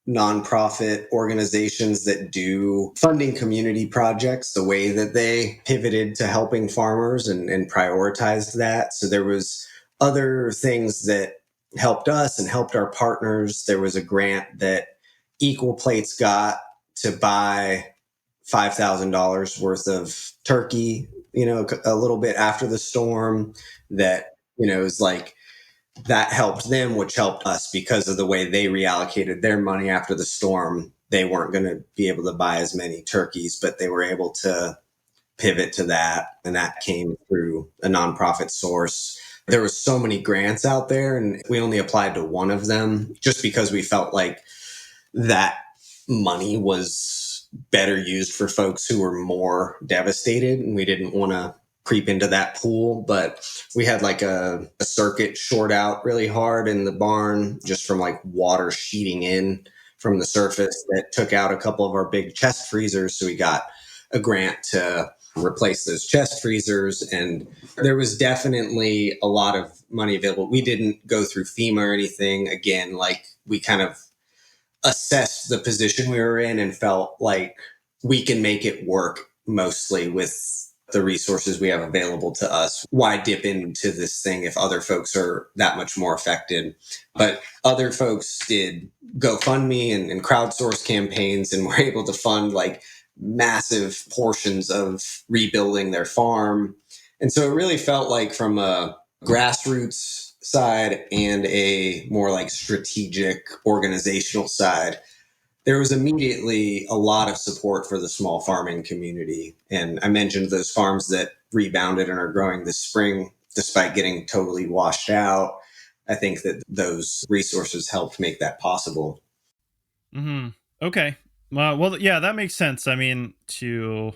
B: nonprofit organizations that do funding community projects, the way that they pivoted to helping farmers and prioritized that. So there was other things that helped us and helped our partners. There was a grant that Equal Plates got to buy $5,000 worth of turkey, a little bit after the storm, that, is like, that helped them, which helped us because of the way they reallocated their money after the storm. They weren't going to be able to buy as many turkeys, but they were able to pivot to that. And that came through a nonprofit source. There was so many grants out there, and we only applied to one of them just because we felt like that money was better used for folks who were more devastated. And we didn't want to creep into that pool, but we had like a circuit short out really hard in the barn just from like water sheeting in from the surface that took out a couple of our big chest freezers. So we got a grant to replace those chest freezers. And there was definitely a lot of money available. We didn't go through FEMA or anything. Again, like, we kind of assessed the position we were in and felt like we can make it work mostly with the resources we have available to us. Why dip into this thing if other folks are that much more affected? But other folks did GoFundMe and crowdsource campaigns and were able to fund like massive portions of rebuilding their farm. And so it really felt like, from a grassroots side and a more like strategic organizational side, there was immediately a lot of support for the small farming community. And I mentioned those farms that rebounded and are growing this spring despite getting totally washed out. I think that those resources helped make that possible.
A: Hmm. Okay. Well, yeah, that makes sense. I mean, to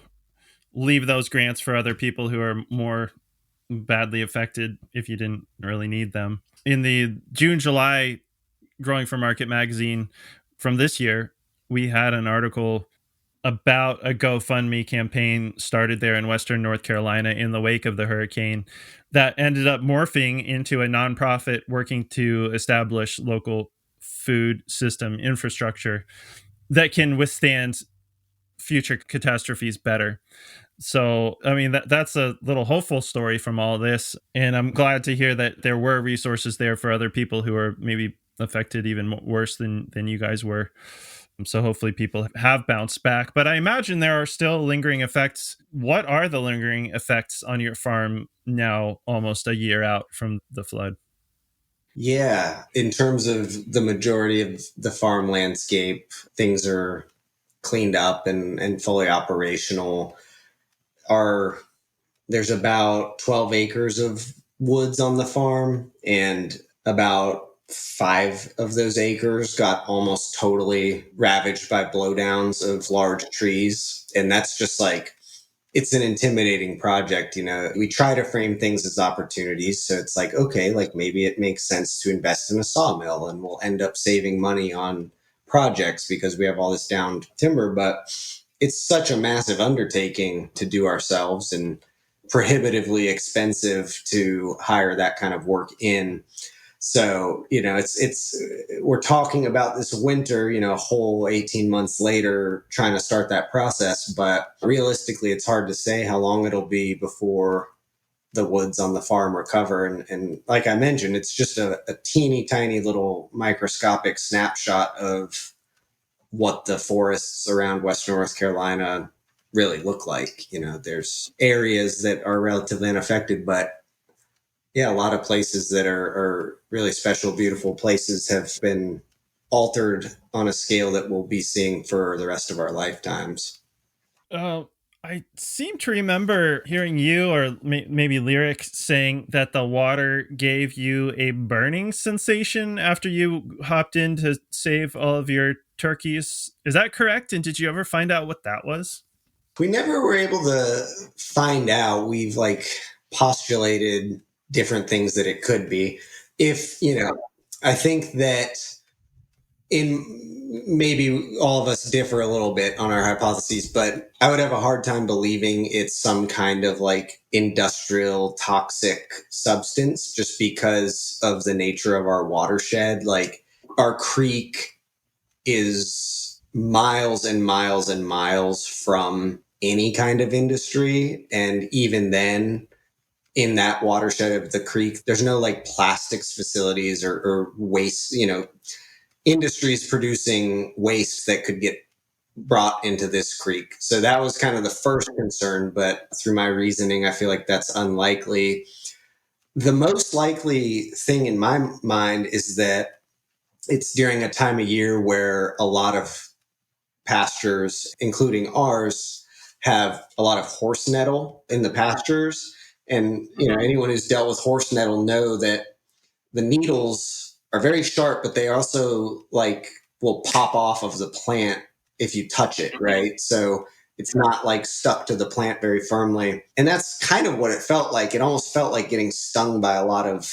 A: leave those grants for other people who are more badly affected if you didn't really need them. In the June, July Growing for Market magazine from this year, we had an article about a GoFundMe campaign started there in Western North Carolina in the wake of the hurricane that ended up morphing into a nonprofit working to establish local food system infrastructure that can withstand future catastrophes better. So, I mean, that's a little hopeful story from all this. And I'm glad to hear that there were resources there for other people who are maybe affected even worse than you guys were. So hopefully people have bounced back. But I imagine there are still lingering effects. What are the lingering effects on your farm now, almost a year out from the flood?
B: Yeah, in terms of the majority of the farm landscape, things are cleaned up and fully operational. Our There's about 12 acres of woods on the farm, and about 5 of those acres got almost totally ravaged by blowdowns of large trees. And that's just like, it's an intimidating project. We try to frame things as opportunities. So it's like, okay, like maybe it makes sense to invest in a sawmill and we'll end up saving money on projects because we have all this downed timber. But it's such a massive undertaking to do ourselves and prohibitively expensive to hire that kind of work in. So, it's we're talking about this winter, a whole 18 months later trying to start that process, but realistically it's hard to say how long it'll be before the woods on the farm recover. And like I mentioned, it's just a teeny tiny little microscopic snapshot of what the forests around Western North Carolina really look like. There's areas that are relatively unaffected, but yeah, a lot of places that are really special, beautiful places have been altered on a scale that we'll be seeing for the rest of our lifetimes.
A: Uh, I seem to remember hearing you or maybe Lyric saying that the water gave you a burning sensation after you hopped in to save all of your turkeys. Is that correct? And did you ever find out what that was?
B: We never were able to find out. We've like postulated different things that it could be. If, I think that in maybe all of us differ a little bit on our hypotheses, but I would have a hard time believing it's some kind of like industrial toxic substance just because of the nature of our watershed. Like our creek is miles and miles and miles from any kind of industry. And even then, in that watershed of the creek, there's no like plastics facilities or waste, industries producing waste that could get brought into this creek. So that was kind of the first concern, but through my reasoning, I feel like that's unlikely. The most likely thing in my mind is that it's during a time of year where a lot of pastures, including ours, have a lot of horse nettle in the pastures. And anyone who's dealt with horse nettle know that the needles are very sharp, but they also like will pop off of the plant if you touch it, right? So it's not like stuck to the plant very firmly. And that's kind of what it felt like. It almost felt like getting stung by a lot of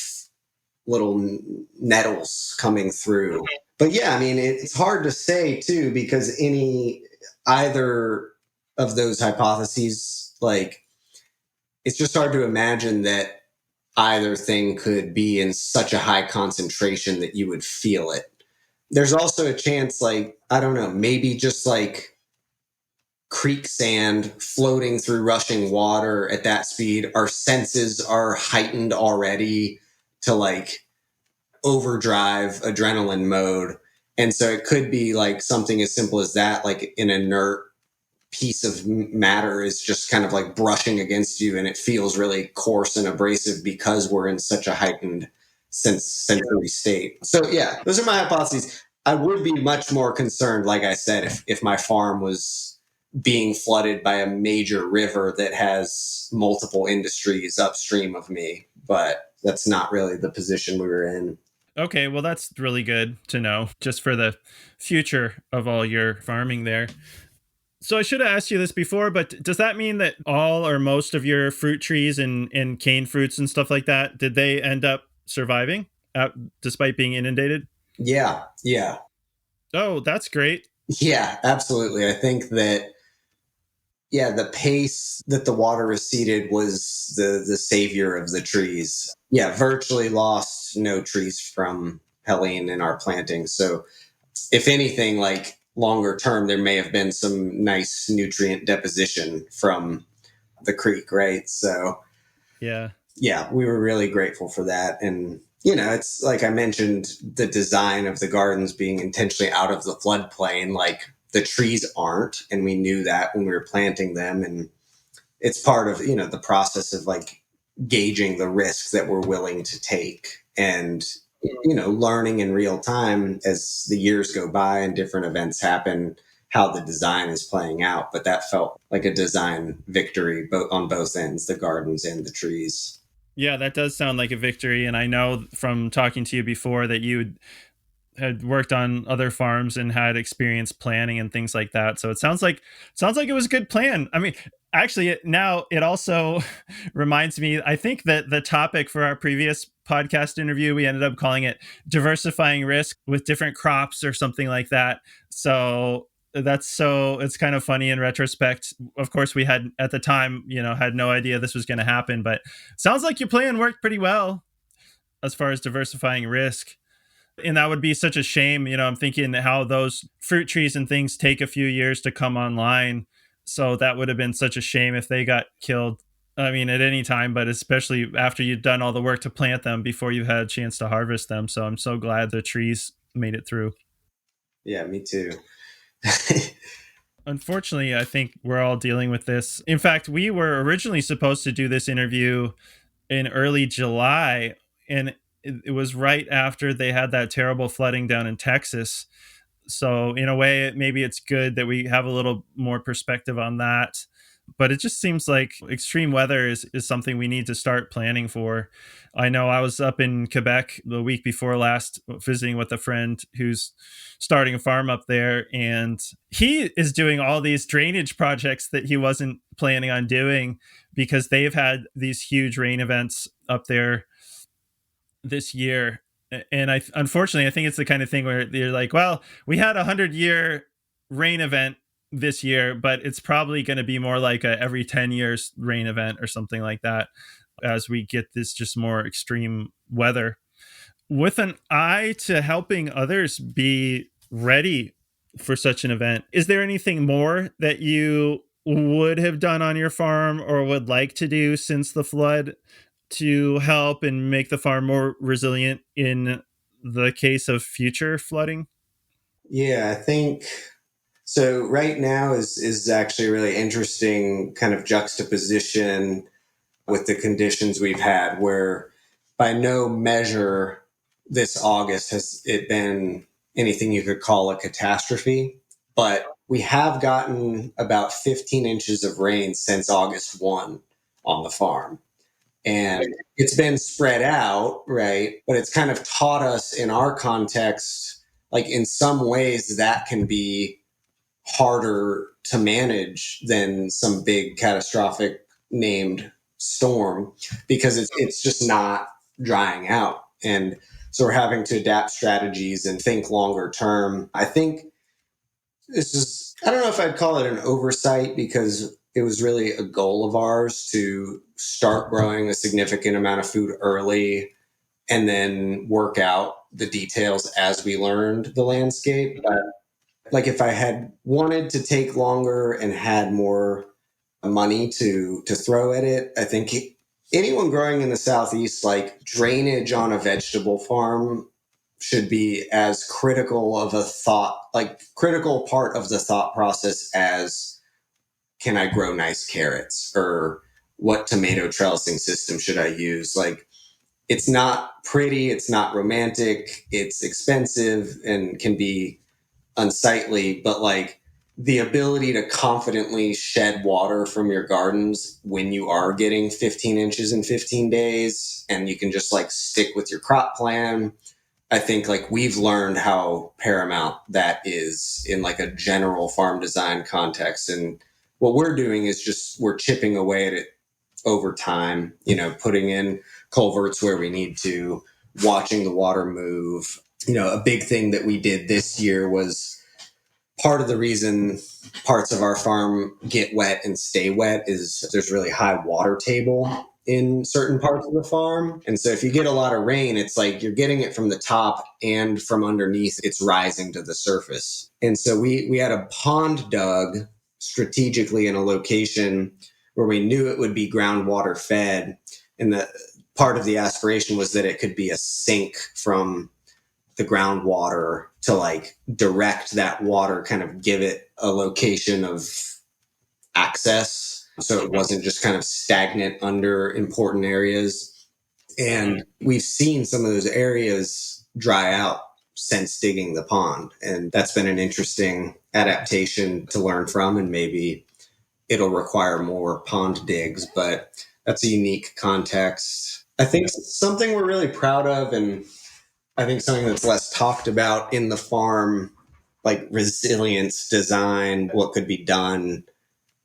B: little nettles coming through. But yeah, I mean, it's hard to say too, because either of those hypotheses, like, it's just hard to imagine that either thing could be in such a high concentration that you would feel it. There's also a chance, like, I don't know, maybe just like creek sand floating through rushing water at that speed, our senses are heightened already to like overdrive adrenaline mode. And so it could be like something as simple as that, like an inert piece of matter is just kind of like brushing against you and it feels really coarse and abrasive because we're in such a heightened sensory state. So yeah, those are my hypotheses. I would be much more concerned, like I said, if my farm was being flooded by a major river that has multiple industries upstream of me, but that's not really the position we were in.
A: Okay, well, that's really good to know just for the future of all your farming there. So I should have asked you this before, but does that mean that all or most of your fruit trees and cane fruits and stuff like that, did they end up surviving despite being inundated?
B: Yeah, yeah,
A: Oh, that's great.
B: yeah, absolutely. I think that, yeah, the pace that the water receded was the savior of the trees. Yeah, virtually lost no trees from Helene in our planting. So if anything, like longer term, there may have been some nice nutrient deposition from the creek, right? So
A: Yeah.
B: yeah, we were really grateful for that. And, it's like I mentioned, the design of the gardens being intentionally out of the floodplain, like the trees aren't. And we knew that when we were planting them. And it's part of, the process of like gauging the risks that we're willing to take and, learning in real time as the years go by and different events happen, how the design is playing out. But that felt like a design victory both on both ends, the gardens and the trees.
A: Yeah, that does sound like a victory. And I know from talking to you before that you had worked on other farms and had experience planning and things like that. So it sounds like it was a good plan. I mean, actually, now it also reminds me. I think that the topic for our previous podcast interview, we ended up calling it diversifying risk with different crops or something like that. So it's kind of funny in retrospect. Of course, we had at the time, had no idea this was going to happen, but sounds like your plan worked pretty well as far as diversifying risk. And that would be such a shame. I'm thinking how those fruit trees and things take a few years to come online. So that would have been such a shame if they got killed. I mean, at any time, but especially after you've done all the work to plant them before you've had a chance to harvest them. So I'm so glad the trees made it through.
B: Yeah, me too.
A: Unfortunately, I think we're all dealing with this. In fact, we were originally supposed to do this interview in early July, and it was right after they had that terrible flooding down in Texas. So in a way, maybe it's good that we have a little more perspective on that. But it just seems like extreme weather is something we need to start planning for. I know I was up in Quebec the week before last visiting with a friend who's starting a farm up there, and he is doing all these drainage projects that he wasn't planning on doing because they've had these huge rain events up there this year. And unfortunately, I think it's the kind of thing where you're like, well, we had 100-year rain event this year, but it's probably going to be more like a every 10 years rain event or something like that as we get this just more extreme weather, with an eye to helping others be ready for such an event. Is there anything more that you would have done on your farm or would like to do since the flood to help and make the farm more resilient in the case of future flooding?
B: Yeah, I think so. Right now is actually a really interesting kind of juxtaposition with the conditions we've had, where by no measure this August has it been anything you could call a catastrophe, but we have gotten about 15 inches of rain since August 1 on the farm. And it's been spread out, right? But it's kind of taught us in our context, like in some ways, that can be harder to manage than some big catastrophic named storm because it's just not drying out. And so we're having to adapt strategies and think longer term. I think this is, I don't know if I'd call it an oversight because it was really a goal of ours to start growing a significant amount of food early and then work out the details as we learned the landscape. But like if I had wanted to take longer and had more money to throw at it, I think anyone growing in the southeast, like drainage on a vegetable farm should be as critical of a thought, like critical part of the thought process as can I grow nice carrots or what tomato trellising system should I use? Like it's not pretty, it's not romantic, it's expensive and can be unsightly, but like the ability to confidently shed water from your gardens when you are getting 15 inches in 15 days and you can just like stick with your crop plan. I think like we've learned how paramount that is in like a general farm design context. And what we're doing is just we're chipping away at it over time, putting in culverts where we need to, watching the water move. A big thing that we did this year was part of the reason parts of our farm get wet and stay wet is there's really high water table in certain parts of the farm. And so if you get a lot of rain, it's like you're getting it from the top and from underneath, it's rising to the surface. And so we had a pond dug strategically in a location where we knew it would be groundwater fed. And the part of the aspiration was that it could be a sink from the groundwater to like direct that water, kind of give it a location of access. So it wasn't just kind of stagnant under important areas. And we've seen some of those areas dry out since digging the pond. And that's been an interesting adaptation to learn from. And maybe it'll require more pond digs, but that's a unique context. I think something we're really proud of, and I think something that's less talked about in the farm, like resilience design, what could be done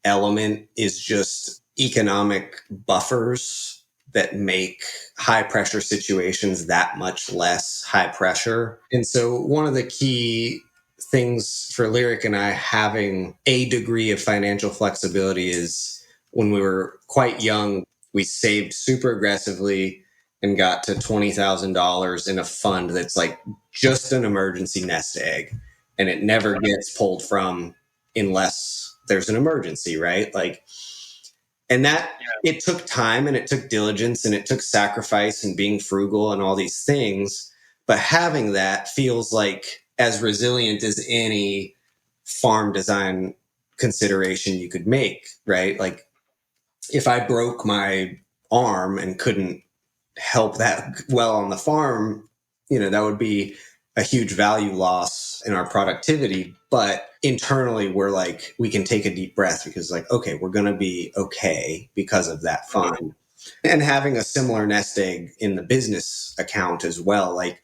B: element is just economic buffers that make high pressure situations that much less high pressure. And so, one of the key things for Lyric and I having a degree of financial flexibility is when we were quite young, we saved super aggressively and got to $20,000 in a fund that's like just an emergency nest egg, and it never gets pulled from unless there's an emergency, right? Like, and that it took time and it took diligence and it took sacrifice and being frugal and all these things. But having that feels like as resilient as any farm design consideration you could make, right? Like, if I broke my arm and couldn't help that well on the farm, that would be a huge value loss in our productivity. But internally, we're like, we can take a deep breath because, like, okay, we're going to be okay because of that fund. And having a similar nest egg in the business account as well, like,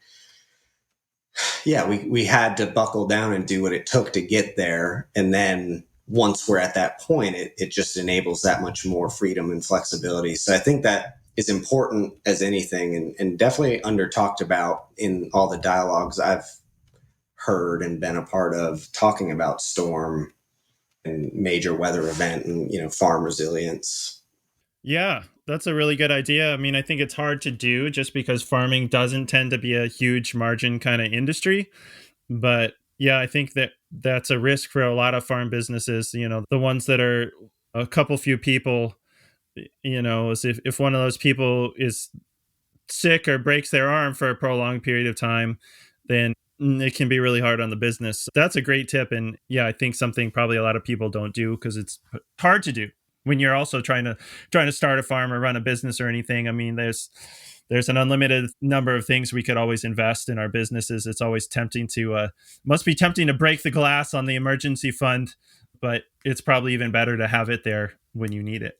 B: yeah, we had to buckle down and do what it took to get there. And then once we're at that point, it just enables that much more freedom and flexibility. So I think that is important as anything, and definitely under talked about in all the dialogues I've heard and been a part of talking about storm and major weather event and, farm resilience.
A: Yeah, that's a really good idea. I mean, I think it's hard to do just because farming doesn't tend to be a huge margin kind of industry. But yeah, I think that that's a risk for a lot of farm businesses, the ones that are a couple few people, is if one of those people is sick or breaks their arm for a prolonged period of time, then it can be really hard on the business. That's a great tip. And yeah, I think something probably a lot of people don't do because it's hard to do when you're also trying to start a farm or run a business or anything. I mean, there's an unlimited number of things we could always invest in our businesses. It's always tempting to must be tempting to break the glass on the emergency fund, but it's probably even better to have it there when you need it.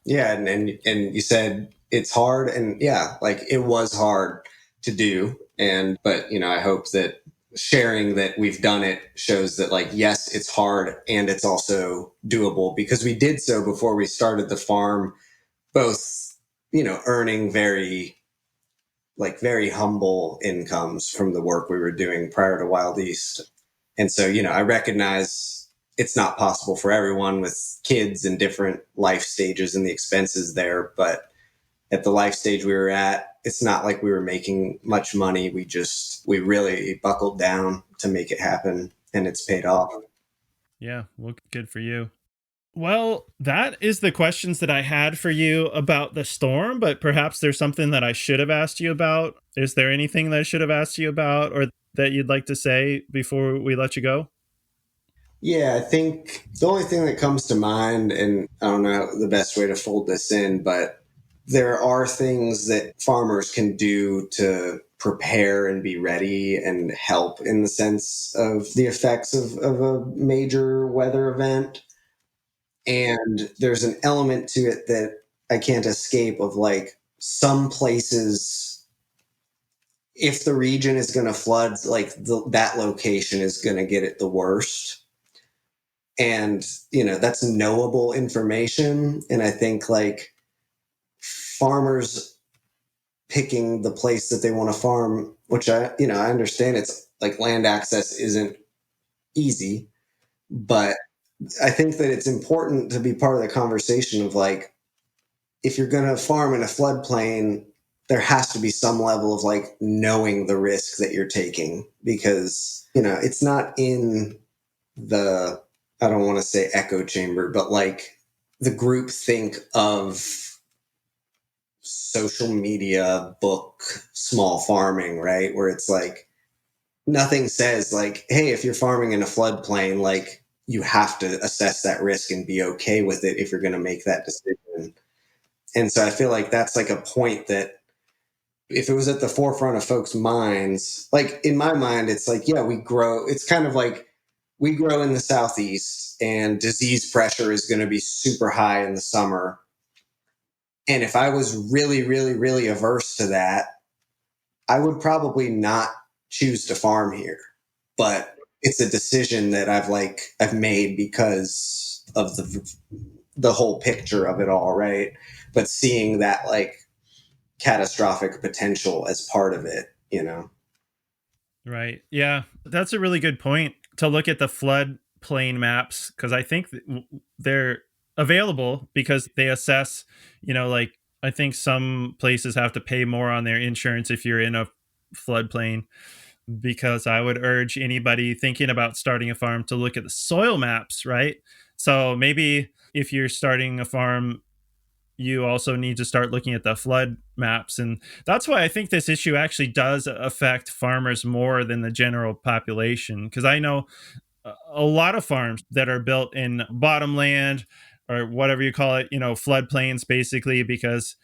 B: Yeah, and you said it's hard, and yeah, like it was hard to do, and but I hope that sharing that we've done it shows that, like, yes, it's hard and it's also doable because we did so before we started the farm, both earning very humble incomes from the work we were doing prior to Wild East. And so, I recognize it's not possible for everyone with kids and different life stages and the expenses there. But at the life stage we were at, it's not like we were making much money. We really buckled down to make it happen, and it's paid off.
A: Yeah, well, good for you. Well, that is the questions that I had for you about the storm, but perhaps there's something that I should have asked you about. Is there anything that I should have asked you about or that you'd like to say before we let you go?
B: Yeah, I think the only thing that comes to mind, and I don't know the best way to fold this in, but there are things that farmers can do to prepare and be ready and help in the sense of the effects of a major weather event. And there's an element to it that I can't escape of, like, some places, if the region is going to flood, like that location is going to get it the worst. And that's knowable information, and I think, like, farmers picking the place that they want to farm, which I understand, it's like land access isn't easy, but I think that it's important to be part of the conversation of, like, if you're going to farm in a floodplain, there has to be some level of, like, knowing the risk that you're taking, because it's not in the, I don't want to say echo chamber, but like the group think of social media, book, small farming, right? Where it's like nothing says, like, hey, if you're farming in a floodplain, like, you have to assess that risk and be okay with it if you're going to make that decision. And so I feel like that's like a point that if it was at the forefront of folks' minds, like in my mind, it's like, yeah, we grow. It's kind of like we grow in the Southeast and disease pressure is going to be super high in the summer. And if I was really, really, really averse to that, I would probably not choose to farm here. But it's a decision that I've made because of the whole picture of it all, right? But seeing that like catastrophic potential as part of it, you know.
A: Right. Yeah. That's a really good point to look at the floodplain maps because I think they're available because they assess, like I think some places have to pay more on their insurance if you're in a floodplain. Because I would urge anybody thinking about starting a farm to look at the soil maps, right? So maybe if you're starting a farm, you also need to start looking at the flood maps. And that's why I think this issue actually does affect farmers more than the general population. Because I know a lot of farms that are built in bottomland or whatever you call it, floodplains basically, because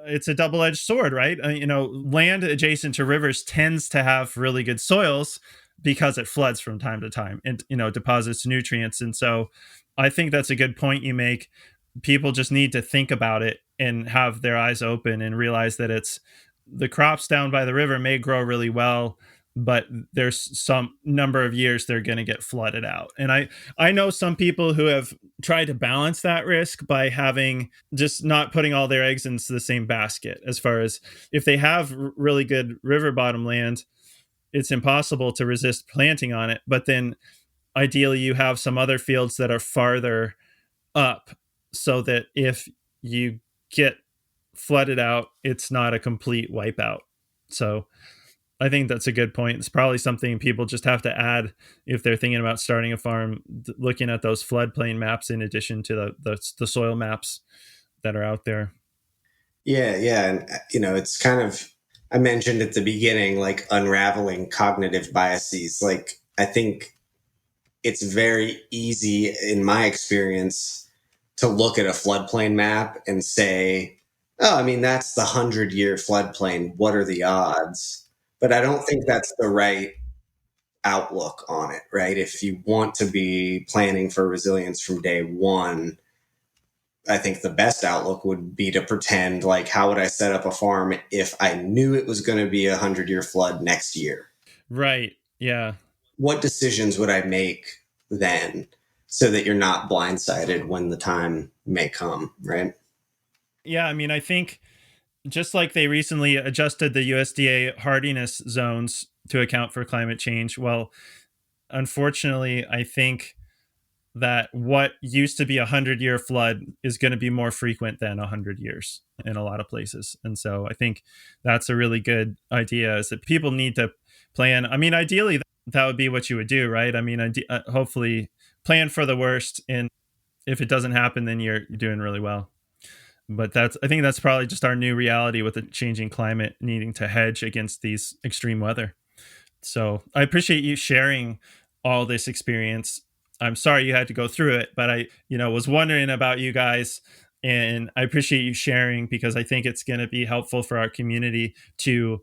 A: it's a double-edged sword, right? Land adjacent to rivers tends to have really good soils because it floods from time to time and deposits nutrients. And so I think that's a good point you make. People just need to think about it and have their eyes open and realize that it's the crops down by the river may grow really well, but there's some number of years they're going to get flooded out. And I know some people who have tried to balance that risk by having just not putting all their eggs into the same basket. As far as if they have really good river bottom land, it's impossible to resist planting on it. But then ideally you have some other fields that are farther up so that if you get flooded out, it's not a complete wipeout. So I think that's a good point. It's probably something people just have to add if they're thinking about starting a farm, looking at those floodplain maps in addition to the soil maps that are out there.
B: Yeah, yeah. And, it's kind of, I mentioned at the beginning, like unraveling cognitive biases. Like, I think it's very easy, in my experience, to look at a floodplain map and say, oh, I mean, that's the 100-year floodplain. What are the odds? But I don't think that's the right outlook on it, right? If you want to be planning for resilience from day one, I think the best outlook would be to pretend like, how would I set up a farm if I knew it was going to be a 100-year flood next year?
A: Right. Yeah.
B: What decisions would I make then so that you're not blindsided when the time may come, right?
A: Yeah. I mean, I think just like they recently adjusted the USDA hardiness zones to account for climate change. Well, unfortunately, I think that what used to be a 100-year flood is going to be more frequent than 100 years in a lot of places. And so I think that's a really good idea is that people need to plan. I mean, ideally, that would be what you would do, right? I mean, hopefully plan for the worst. And if it doesn't happen, then you're doing really well. But I think that's probably just our new reality with the changing climate, needing to hedge against these extreme weather. So I appreciate you sharing all this experience. I'm sorry you had to go through it, but I, was wondering about you guys, and I appreciate you sharing because I think it's going to be helpful for our community to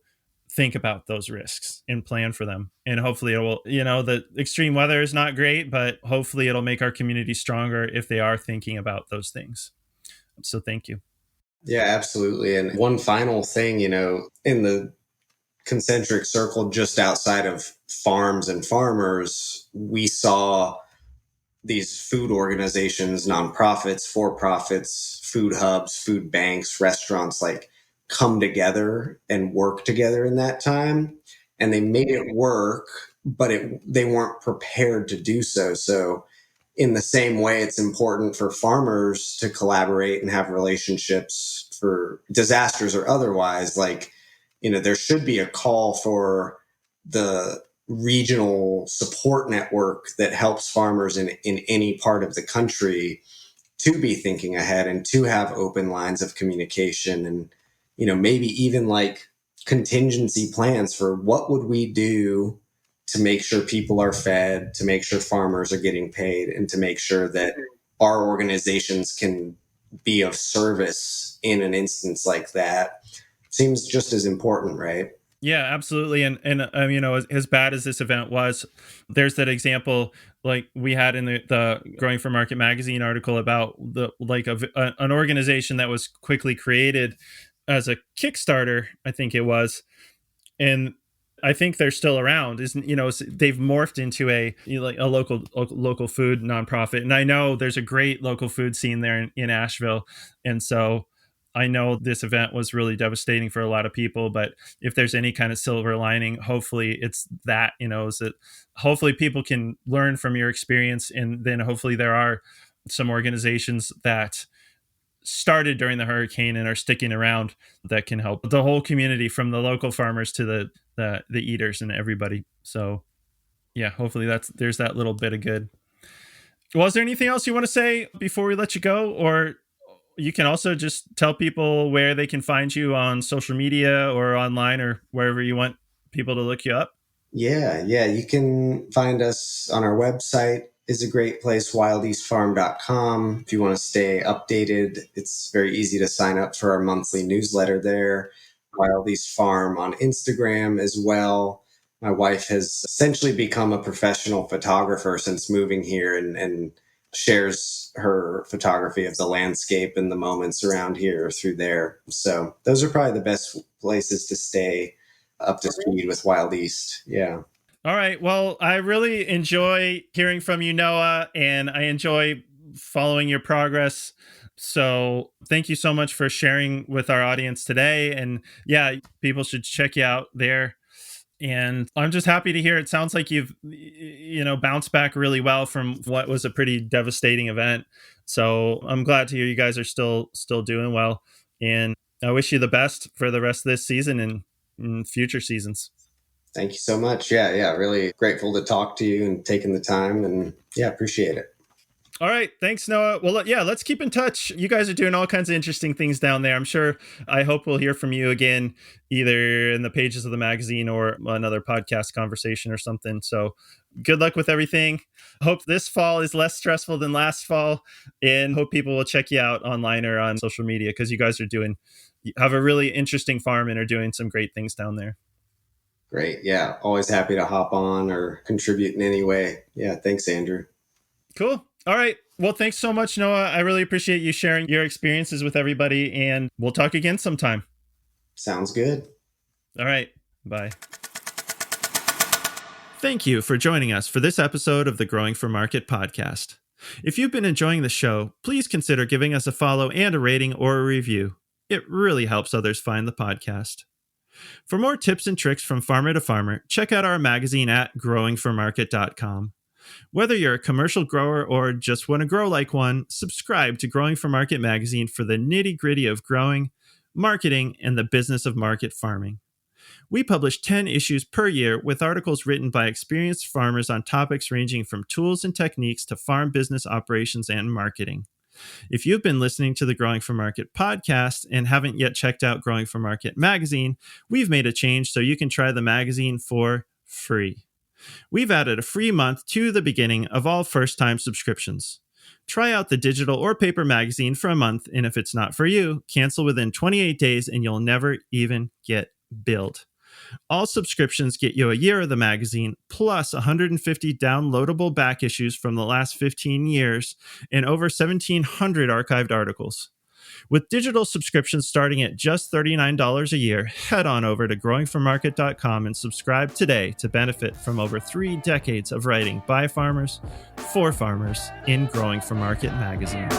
A: think about those risks and plan for them. And hopefully it will, the extreme weather is not great, but hopefully it'll make our community stronger if they are thinking about those things. So thank you.
B: Yeah, absolutely. And one final thing, in the concentric circle just outside of farms and farmers, we saw these food organizations, nonprofits, for profits, food hubs, food banks, restaurants like come together and work together in that time. And they made it work, but they weren't prepared to do so. So, in the same way, it's important for farmers to collaborate and have relationships for disasters or otherwise. Like, there should be a call for the regional support network that helps farmers in any part of the country to be thinking ahead and to have open lines of communication and maybe even like contingency plans for what would we do to make sure people are fed, to make sure farmers are getting paid, and to make sure that our organizations can be of service in an instance like that. Seems just as important, right?
A: Yeah, absolutely. And as bad as this event was, there's that example like we had in the Growing for Market magazine article about the like an organization that was quickly created as a Kickstarter, I think it was, and I think they're still around. Isn't they've morphed into like a local food nonprofit, and I know there's a great local food scene there in Asheville, and so I know this event was really devastating for a lot of people. But if there's any kind of silver lining, hopefully it's that is that hopefully people can learn from your experience, and then hopefully there are some organizations that started during the hurricane and are sticking around that can help the whole community from the local farmers to the eaters and everybody. So yeah, hopefully there's that little bit of good. Well, is there anything else you want to say before we let you go? Or you can also just tell people where they can find you on social media or online or wherever you want people to look you up.
B: Yeah. You can find us on our website is a great place, wildeastfarm.com. If you want to stay updated, it's very easy to sign up for our monthly newsletter there. Wild East Farm on Instagram as well. My wife has essentially become a professional photographer since moving here and shares her photography of the landscape and the moments around here through there. So those are probably the best places to stay up to speed with Wild East. Yeah.
A: All right. Well, I really enjoy hearing from you, Noah, and I enjoy following your progress. So thank you so much for sharing with our audience today. And yeah, people should check you out there. And I'm just happy to hear it sounds like you've bounced back really well from what was a pretty devastating event. So I'm glad to hear you guys are still doing well. And I wish you the best for the rest of this season and future seasons.
B: Thank you so much. Yeah. Really grateful to talk to you and taking the time. And yeah, appreciate it.
A: All right. Thanks, Noah. Well, yeah, let's keep in touch. You guys are doing all kinds of interesting things down there. I'm sure, I hope we'll hear from you again, either in the pages of the magazine or another podcast conversation or something. So good luck with everything. Hope this fall is less stressful than last fall, and hope people will check you out online or on social media because you guys have a really interesting farm and are doing some great things down there.
B: Great. Yeah. Always happy to hop on or contribute in any way. Yeah. Thanks, Andrew.
A: Cool. All right. Well, thanks so much, Noah. I really appreciate you sharing your experiences with everybody, and we'll talk again sometime.
B: Sounds good.
A: All right. Bye. Thank you for joining us for this episode of the Growing for Market podcast. If you've been enjoying the show, please consider giving us a follow and a rating or a review. It really helps others find the podcast. For more tips and tricks from farmer to farmer, check out our magazine at growingformarket.com. Whether you're a commercial grower or just want to grow like one, subscribe to Growing for Market magazine for the nitty-gritty of growing, marketing, and the business of market farming. We publish 10 issues per year with articles written by experienced farmers on topics ranging from tools and techniques to farm business operations and marketing. If you've been listening to the Growing for Market podcast and haven't yet checked out Growing for Market magazine, we've made a change so you can try the magazine for free. We've added a free month to the beginning of all first-time subscriptions. Try out the digital or paper magazine for a month, and if it's not for you, cancel within 28 days and you'll never even get billed. All subscriptions get you a year of the magazine, plus 150 downloadable back issues from the last 15 years and over 1,700 archived articles. With digital subscriptions starting at just $39 a year, head on over to growingformarket.com and subscribe today to benefit from over 3 decades of writing by farmers, for farmers, in Growing for Market magazine.